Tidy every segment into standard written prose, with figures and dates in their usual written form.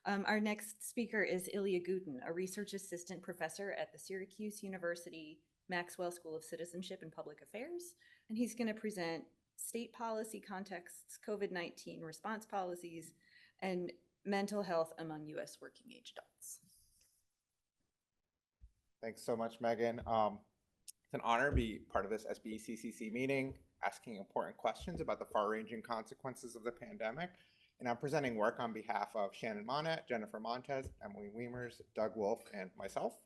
Our next speaker is Iliya Gutin, a research assistant professor at the Syracuse University Maxwell School of Citizenship and Public Affairs, and he's going to present state policy contexts, COVID-19 response policies, and mental health among U.S. working age adults. Thanks so much, Megan. It's an honor to be part of this SBE CCC meeting, asking important questions about the far-ranging consequences of the pandemic. And I'm presenting work on behalf of Shannon Monette, Jennifer Montez, Emily Wiemers, Doug Wolf, and myself.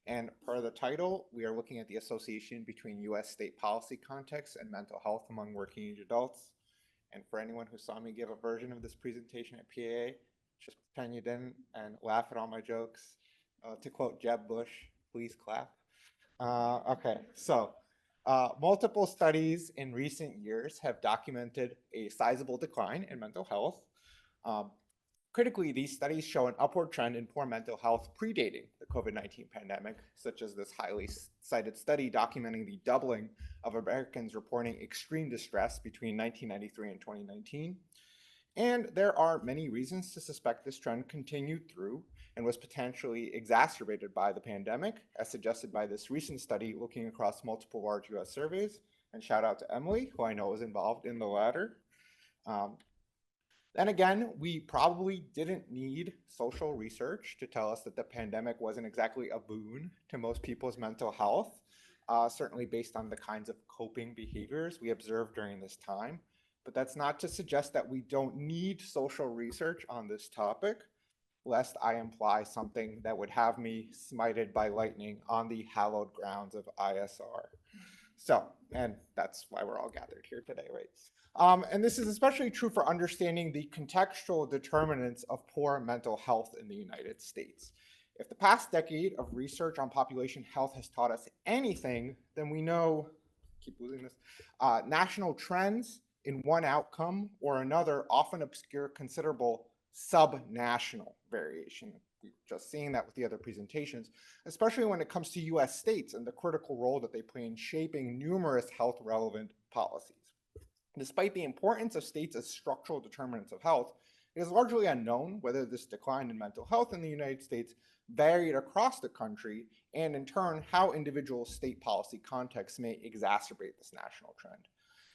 And per the title, we are looking at the association between U.S. state policy contexts and mental health among working age adults. And for anyone who saw me give a version of this presentation at PAA, just pretend you didn't and laugh at all my jokes. To quote Jeb Bush, please clap. Okay, so multiple studies in recent years have documented a sizable decline in mental health. Critically, these studies show an upward trend in poor mental health predating the COVID-19 pandemic, such as this highly cited study documenting the doubling of Americans reporting extreme distress between 1993 and 2019. And there are many reasons to suspect this trend continued through and was potentially exacerbated by the pandemic, as suggested by this recent study looking across multiple large US surveys. And shout out to Emily, who I know was involved in the latter. Then again, we probably didn't need social research to tell us that the pandemic wasn't exactly a boon to most people's mental health, certainly based on the kinds of coping behaviors we observed during this time. But that's not to suggest that we don't need social research on this topic, lest I imply something that would have me smited by lightning on the hallowed grounds of ISR. So, and that's why we're all gathered here today, right? And this is especially true for understanding the contextual determinants of poor mental health in the United States. If the past decade of research on population health has taught us anything, then we know, keep losing this, national trends in one outcome or another often obscure considerable sub-national variation. We've just seen that with the other presentations, especially when it comes to US states and the critical role that they play in shaping numerous health relevant policies. Despite the importance of states as structural determinants of health, it is largely unknown whether this decline in mental health in the United States varied across the country, and in turn, how individual state policy contexts may exacerbate this national trend.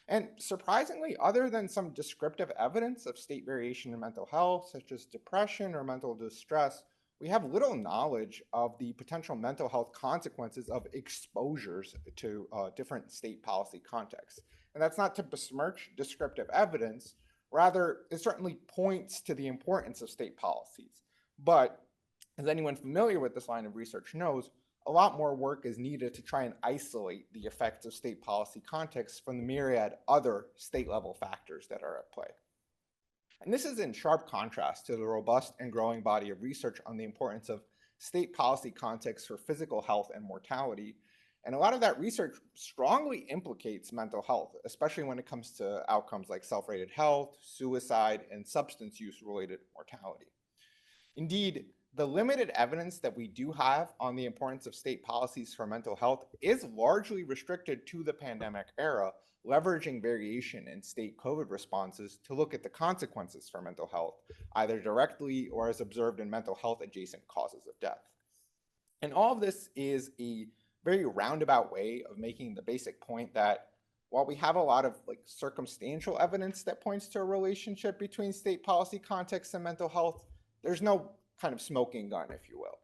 And surprisingly, other than some descriptive evidence of state variation in mental health, such as depression or mental distress, we have little knowledge of the potential mental health consequences of exposures to different state policy contexts. And that's not to besmirch descriptive evidence, rather it certainly points to the importance of state policies. But as anyone familiar with this line of research knows, a lot more work is needed to try and isolate the effects of state policy contexts from the myriad other state-level factors that are at play. And this is in sharp contrast to the robust and growing body of research on the importance of state policy contexts for physical health and mortality. And a lot of that research strongly implicates mental health, especially when it comes to outcomes like self-rated health, suicide, and substance use-related mortality. Indeed, the limited evidence that we do have on the importance of state policies for mental health is largely restricted to the pandemic era, leveraging variation in state COVID responses to look at the consequences for mental health, either directly or as observed in mental health adjacent causes of death. And all of this is a very roundabout way of making the basic point that while we have a lot of circumstantial evidence that points to a relationship between state policy contexts and mental health, there's no kind of smoking gun, if you will.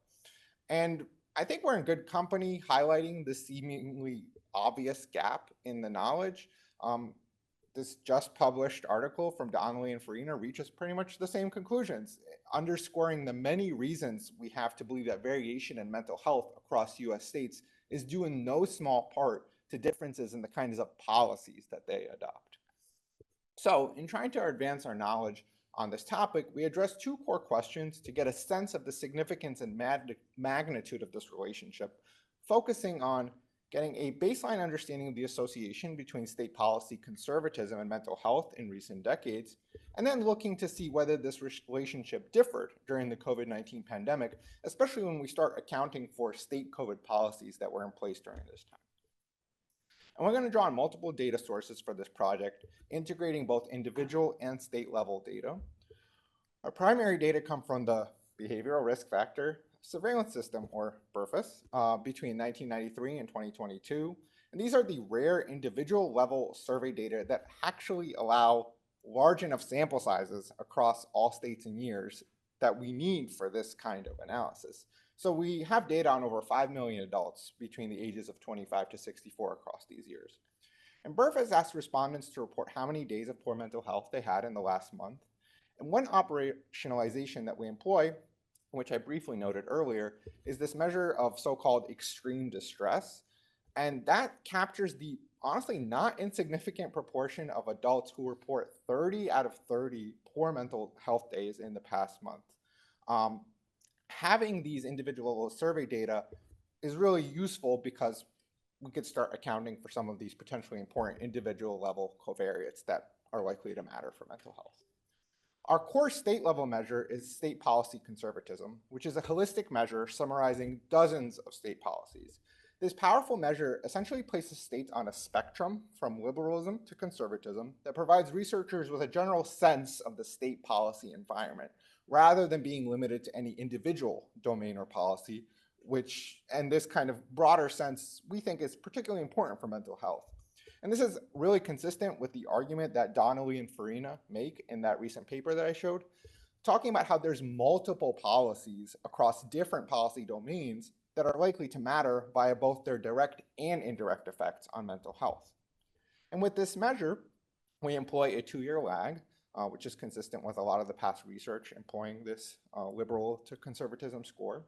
And I think we're in good company highlighting the seemingly obvious gap in the knowledge. This just published article from Donnelly and Farina reaches pretty much the same conclusions, underscoring the many reasons we have to believe that variation in mental health across US states is due in no small part to differences in the kinds of policies that they adopt. So in trying to advance our knowledge on this topic, we address two core questions to get a sense of the significance and magnitude of this relationship, focusing on getting a baseline understanding of the association between state policy conservatism and mental health in recent decades, and then looking to see whether this relationship differed during the COVID-19 pandemic, especially when we start accounting for state COVID policies that were in place during this time. And we're going to draw on multiple data sources for this project, integrating both individual and state level data. Our primary data come from the Behavioral Risk Factor Surveillance System, or BRFIS, between 1993 and 2022. And these are the rare individual level survey data that actually allow large enough sample sizes across all states and years that we need for this kind of analysis. So we have data on over 5 million adults between the ages of 25 to 64 across these years. And BRFIS asked respondents to report how many days of poor mental health they had in the last month. And one operationalization that we employ, which I briefly noted earlier, is this measure of so-called extreme distress. And that captures the honestly not insignificant proportion of adults who report 30 out of 30 poor mental health days in the past month. Having these individual survey data is really useful because we could start accounting for some of these potentially important individual level covariates that are likely to matter for mental health. Our core state level measure is state policy conservatism, which is a holistic measure summarizing dozens of state policies. This powerful measure essentially places states on a spectrum from liberalism to conservatism that provides researchers with a general sense of the state policy environment, rather than being limited to any individual domain or policy, which, in this kind of broader sense, we think is particularly important for mental health. And this is really consistent with the argument that Donnelly and Farina make in that recent paper that I showed, talking about how there's multiple policies across different policy domains that are likely to matter via both their direct and indirect effects on mental health. And with this measure, we employ a 2-year lag, which is consistent with a lot of the past research employing this liberal to conservatism score.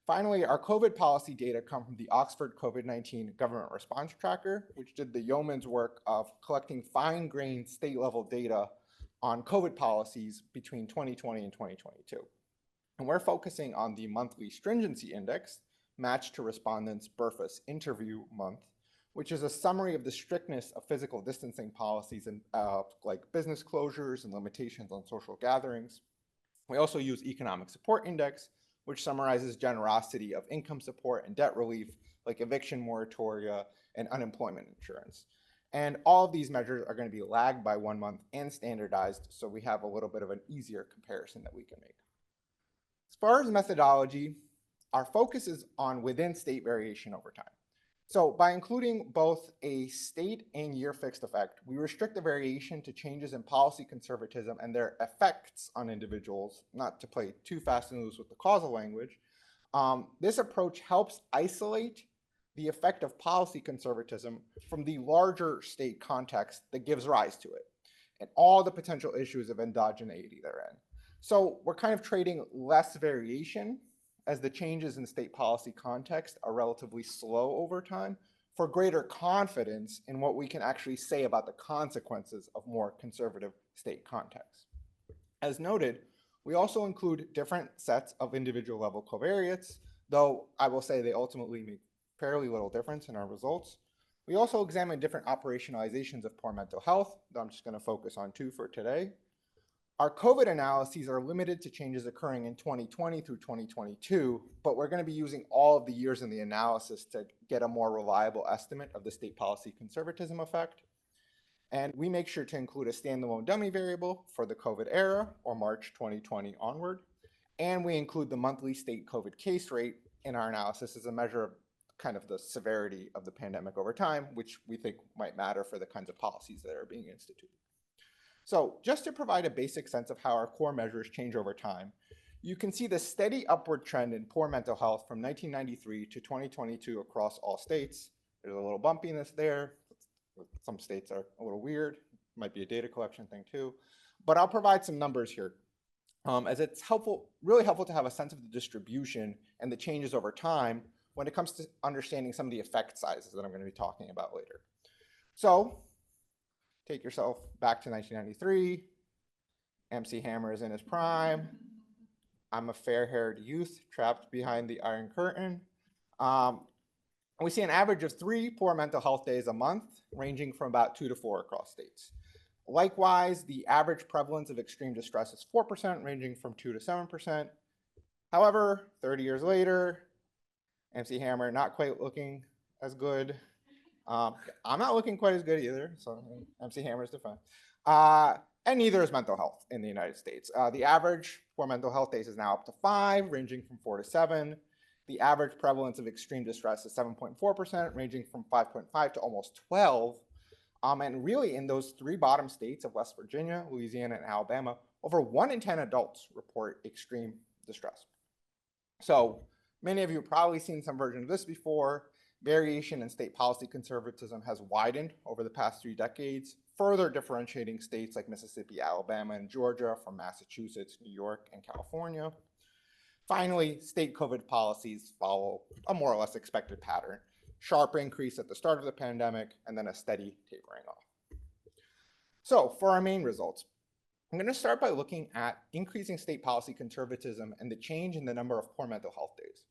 Finally, our COVID policy data come from the Oxford COVID-19 Government Response Tracker, which did the yeoman's work of collecting fine-grained state-level data on COVID policies between 2020 and 2022. And we're focusing on the monthly stringency index matched to respondents' BRFIS interview month, which is a summary of the strictness of physical distancing policies and like business closures and limitations on social gatherings. We also use economic support index, which summarizes generosity of income support and debt relief, like eviction moratoria and unemployment insurance. And all of these measures are going to be lagged by 1 month and standardized, so we have a little bit of an easier comparison that we can make. As far as methodology, our focus is on within state variation over time. So by including both a state and year fixed effect, we restrict the variation to changes in policy conservatism and their effects on individuals, not to play too fast and loose with the causal language. This approach helps isolate the effect of policy conservatism from the larger state context that gives rise to it and all the potential issues of endogeneity therein. So we're kind of trading less variation as the changes in state policy context are relatively slow over time for greater confidence in what we can actually say about the consequences of more conservative state contexts. As noted, we also include different sets of individual level covariates, though I will say they ultimately make fairly little difference in our results. We also examine different operationalizations of poor mental health, though I'm just going to focus on 2 for today. Our COVID analyses are limited to changes occurring in 2020 through 2022, but we're going to be using all of the years in the analysis to get a more reliable estimate of the state policy conservatism effect. And we make sure to include a standalone dummy variable for the COVID era, or March 2020 onward. And we include the monthly state COVID case rate in our analysis as a measure of kind of the severity of the pandemic over time, which we think might matter for the kinds of policies that are being instituted. So just to provide a basic sense of how our core measures change over time, you can see the steady upward trend in poor mental health from 1993 to 2022 across all states. There's a little bumpiness there. Some states are a little weird. Might be a data collection thing too. But I'll provide some numbers here as it's helpful, really helpful to have a sense of the distribution and the changes over time when it comes to understanding some of the effect sizes that I'm going to be talking about later. So take yourself back to 1993. MC Hammer is in his prime. I'm a fair-haired youth trapped behind the Iron Curtain. We see an average of 3 poor mental health days a month, ranging from about 2 to 4 across states. Likewise, the average prevalence of extreme distress is 4%, ranging from 2 to 7%. However, 30 years later, MC Hammer not quite looking as good. I'm not looking quite as good either, so MC Hammer's defense. And neither is mental health in the United States. The average Poor mental health days is now up to 5, ranging from 4 to 7. The average prevalence of extreme distress is 7.4%, ranging from 5.5 to almost 12. And really, in those 3 bottom states of West Virginia, Louisiana, and Alabama, over 1 in 10 adults report extreme distress. So many of you have probably seen some version of this before. Variation in state policy conservatism has widened over the past 3 decades, further differentiating states like Mississippi, Alabama, and Georgia from Massachusetts, New York, and California. Finally, state COVID policies follow a more or less expected pattern. Sharp increase at the start of the pandemic, and then a steady tapering off. So for our main results, I'm going to start by looking at increasing state policy conservatism and the change in the number of poor mental health days.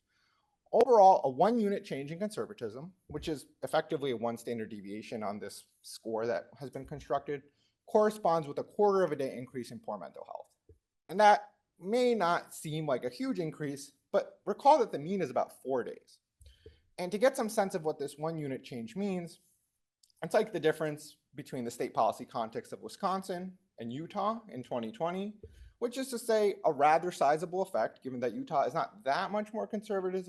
Overall, a 1-unit change in conservatism, which is effectively a 1 standard deviation on this score that has been constructed, corresponds with a 1/4 of a day increase in poor mental health. And that may not seem like a huge increase, but recall that the mean is about 4 days. And to get some sense of what this 1-unit change means, it's like the difference between the state policy context of Wisconsin and Utah in 2020, which is to say a rather sizable effect, given that Utah is not that much more conservative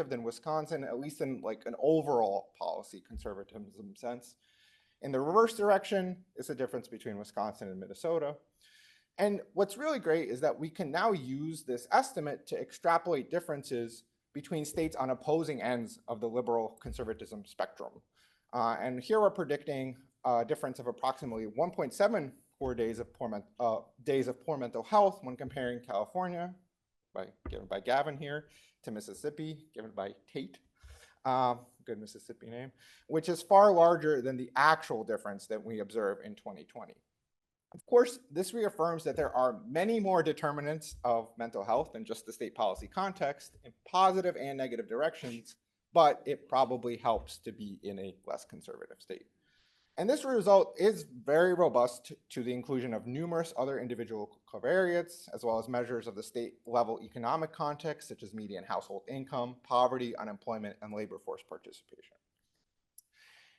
than Wisconsin, at least in like an overall policy conservatism sense. In the reverse direction is the difference between Wisconsin and Minnesota. And what's really great is that we can now use this estimate to extrapolate differences between states on opposing ends of the liberal conservatism spectrum. And here we're predicting a difference of approximately 1.74 days of poor mental health when comparing California, given by Gavin here, to Mississippi, given by Tate, good Mississippi name, which is far larger than the actual difference that we observe in 2020. Of course, this reaffirms that there are many more determinants of mental health than just the state policy context in positive and negative directions, but it probably helps to be in a less conservative state. And this result is very robust to the inclusion of numerous other individual covariates, as well as measures of the state level economic context, such as median household income, poverty, unemployment, and labor force participation.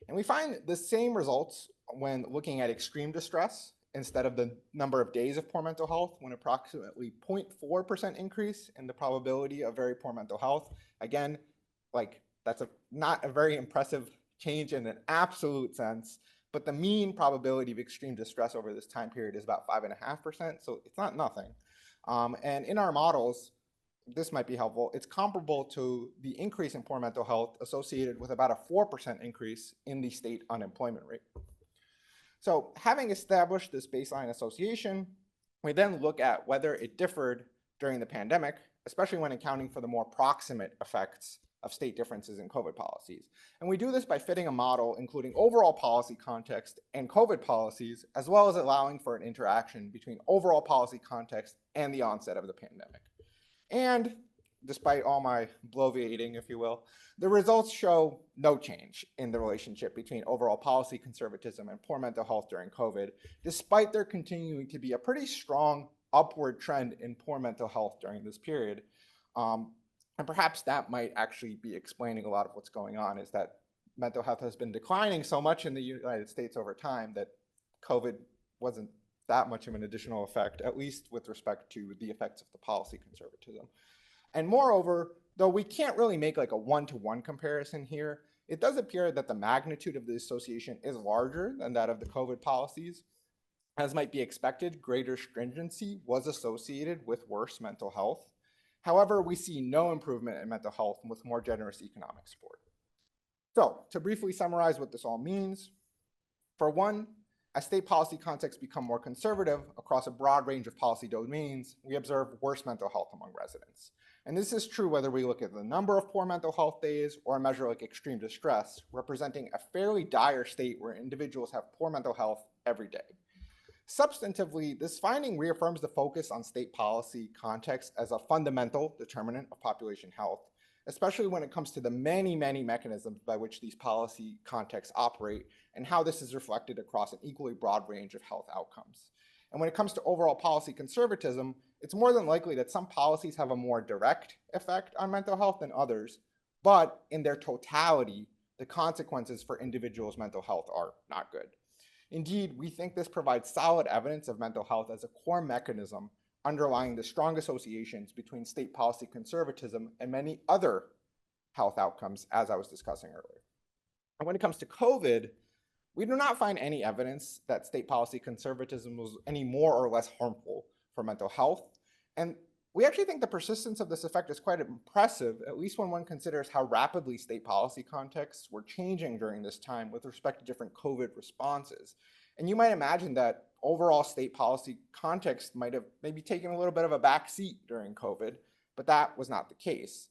And we find the same results when looking at extreme distress instead of the number of days of poor mental health, when approximately 0.4% increase in the probability of very poor mental health. Again, like that's not a very impressive change in an absolute sense, but the mean probability of extreme distress over this time period is about 5.5%, so it's not nothing. And in our models, this might be helpful, it's comparable to the increase in poor mental health associated with about a 4% increase in the state unemployment rate. So having established this baseline association, we then look at whether it differed during the pandemic, especially when accounting for the more proximate effects of state differences in COVID policies. And we do this by fitting a model including overall policy context and COVID policies, as well as allowing for an interaction between overall policy context and the onset of the pandemic. And despite all my bloviating, if you will, the results show no change in the relationship between overall policy conservatism and poor mental health during COVID, despite there continuing to be a pretty strong upward trend in poor mental health during this period. And perhaps that might actually be explaining a lot of what's going on, is that mental health has been declining so much in the United States over time that COVID wasn't that much of an additional effect, at least with respect to the effects of the policy conservatism. And moreover, though we can't really make like a one-to-one comparison here, it does appear that the magnitude of the association is larger than that of the COVID policies. As might be expected, greater stringency was associated with worse mental health. However, we see no improvement in mental health with more generous economic support. So to briefly summarize what this all means, for one, as state policy contexts become more conservative across a broad range of policy domains, we observe worse mental health among residents. And this is true whether we look at the number of poor mental health days or a measure like extreme distress, representing a fairly dire state where individuals have poor mental health every day. Substantively, this finding reaffirms the focus on state policy context as a fundamental determinant of population health, especially when it comes to the many mechanisms by which these policy contexts operate and how this is reflected across an equally broad range of health outcomes. And when it comes to overall policy conservatism, it's more than likely that some policies have a more direct effect on mental health than others, but in their totality, the consequences for individuals' mental health are not good. Indeed, we think this provides solid evidence of mental health as a core mechanism underlying the strong associations between state policy conservatism and many other health outcomes, as I was discussing earlier. And when it comes to COVID, we do not find any evidence that state policy conservatism was any more or less harmful for mental health. And we actually think the persistence of this effect is quite impressive, at least when one considers how rapidly state policy contexts were changing during this time with respect to different COVID responses. And you might imagine that overall state policy context might have maybe taken a little bit of a back seat during COVID, but that was not the case.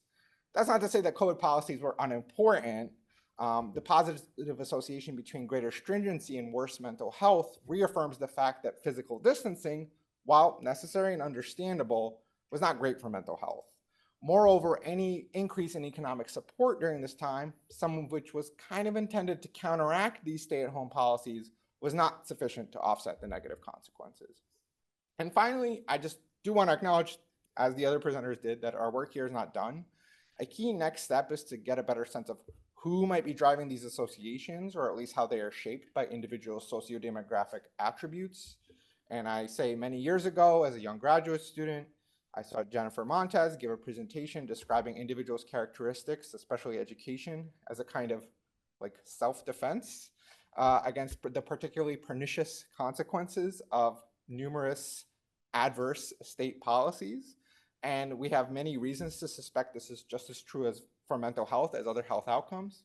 That's not to say that COVID policies were unimportant. The positive association between greater stringency and worse mental health reaffirms the fact that physical distancing, while necessary and understandable, was not great for mental health. Moreover, any increase in economic support during this time, some of which was kind of intended to counteract these stay-at-home policies, was not sufficient to offset the negative consequences. And finally, I just do want to acknowledge, as the other presenters did, that our work here is not done. A key next step is to get a better sense of who might be driving these associations, or at least how they are shaped by individual sociodemographic attributes. And I say many years ago, as a young graduate student, I saw Jennifer Montez give a presentation describing individuals' characteristics, especially education, as a kind of like self-defense against the particularly pernicious consequences of numerous adverse state policies. And we have many reasons to suspect this is just as true as for mental health as other health outcomes.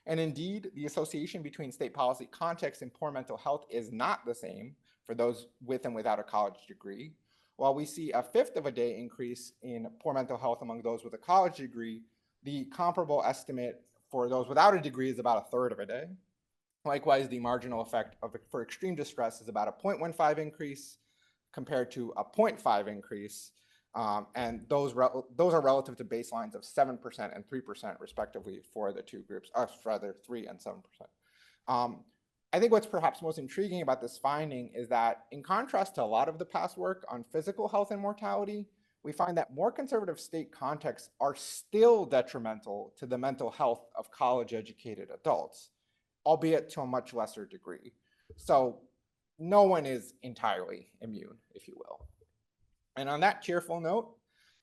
And indeed, the association between state policy context and poor mental health is not the same for those with and without a college degree. While we see a fifth of a day increase in poor mental health among those with a college degree, the comparable estimate for those without a degree is about a third of a day. Likewise, the marginal effect for extreme distress is about a 0.15 increase compared to a 0.5 increase. And those are relative to baselines of 7% and 3% respectively for the two groups, or rather 3 and 7%. I think what's perhaps most intriguing about this finding is that in contrast to a lot of the past work on physical health and mortality, we find that more conservative state contexts are still detrimental to the mental health of college-educated adults, albeit to a much lesser degree. So no one is entirely immune, if you will. And on that cheerful note,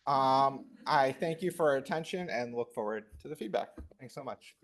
I thank you for your attention and look forward to the feedback. Thanks so much.